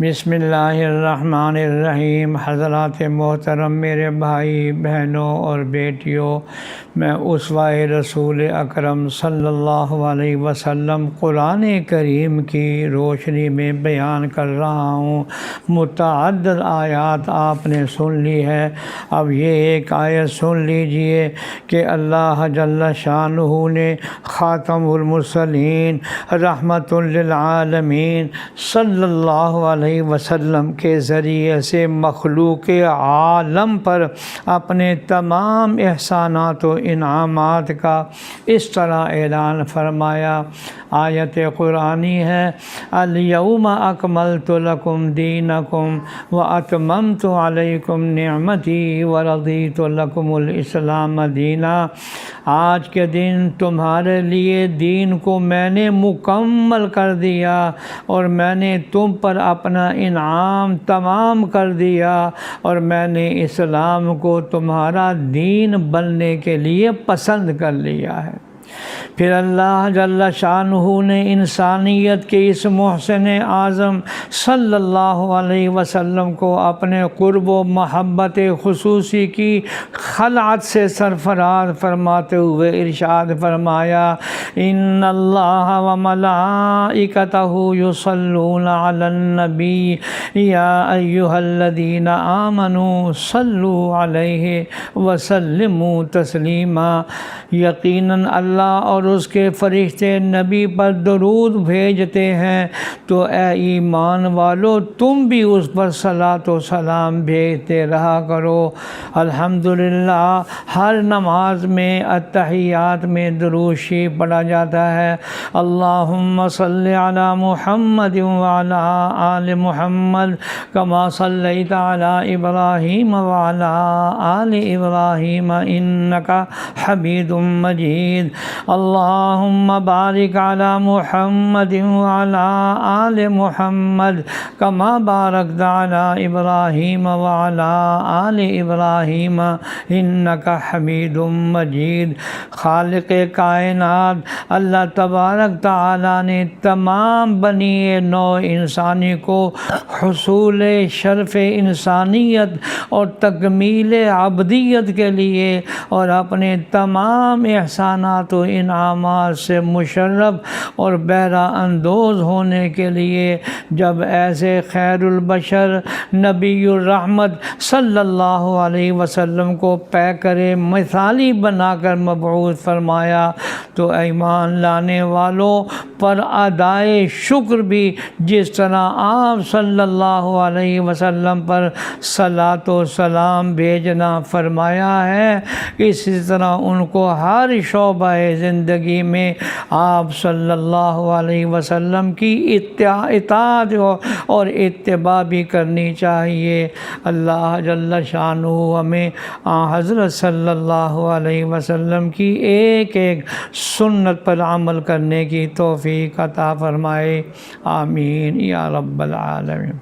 بسم اللہ الرحمن الرحیم۔ حضرات محترم، میرے بھائی بہنوں اور بیٹیوں، میں اسوہ رسول اکرم صلی اللہ علیہ وسلم قرآن کریم کی روشنی میں بیان کر رہا ہوں۔ متعدد آیات آپ نے سن لی ہے، اب یہ ایک آیت سن لیجئے کہ اللہ جل شانہ نے خاتم المرسلین رحمت للعالمین صلی اللہ علیہ وسلم کے ذریعے سے مخلوق عالم پر اپنے تمام احسانات و انعامات کا اس طرح اعلان فرمایا۔ آیت قرآنی ہے، الیوم اکملت لکم دینکم واتممت علیکم نعمتی ورضیت لکم الاسلام دینا۔ آج کے دن تمہارے لیے دین کو میں نے مکمل کر دیا اور میں نے تم پر اپنا انعام تمام کر دیا اور میں نے اسلام کو تمہارا دین بننے کے لیے پسند کر لیا ہے۔ پھر اللہ جل شانہ نے انسانیت کے اس محسن اعظم صلی اللہ علیہ وسلم کو اپنے قرب و محبت خصوصی کی خلعت سے سرفراز فرماتے ہوئے ارشاد فرمایا، ان اللہ و ملائکتہ یصلون علی النبی یا ایھا الذین آمنوا صلوا علیہ وسلموا تسلیما۔ یقیناً اللہ اور اس کے فرشتے نبی پر درود بھیجتے ہیں، تو اے ایمان والو تم بھی اس پر صلاۃ و سلام بھیجتے رہا کرو۔ الحمدللہ ہر نماز میں اتحیات میں درود شریف پڑھا جاتا ہے، اللہم صلی علی محمد وعلی آل محمد کما صلیت علی ابراہیم وعلی آل ابراہیم انک حمید مجید۔ اللہم بارک علی محمد وعلی آل محمد کما بارکت علی ابراہیم وعلی آل ابراہیم انک حمید مجید۔ خالق کائنات اللہ تبارک تعالی نے تمام بنی نوع انسانی کو حصول شرف انسانیت اور تکمیل عبدیت کے لیے اور اپنے تمام احسانات و انعامات سے مشرف اور بہرہ اندوز ہونے کے لیے جب ایسے خیر البشر نبی الرحمت صلی اللہ علیہ وسلم کو پیکر مثالی بنا کر مبعوث فرمایا، تو ایمان لانے والوں پر ادائے شکر بھی جس طرح آپ صلی اللہ علیہ وسلم پر صلاۃ و سلام بھیجنا فرمایا ہے، اسی طرح ان کو ہر شعبہ زندگی میں آپ صلی اللہ علیہ وسلم کی اطاعت اور اتباع بھی کرنی چاہیے۔ اللہ جل شانہ ہمیں حضرت صلی اللہ علیہ وسلم کی ایک ایک سنت پر عمل کرنے کی توفیق عطا فرمائے، آمین یا رب العالمین۔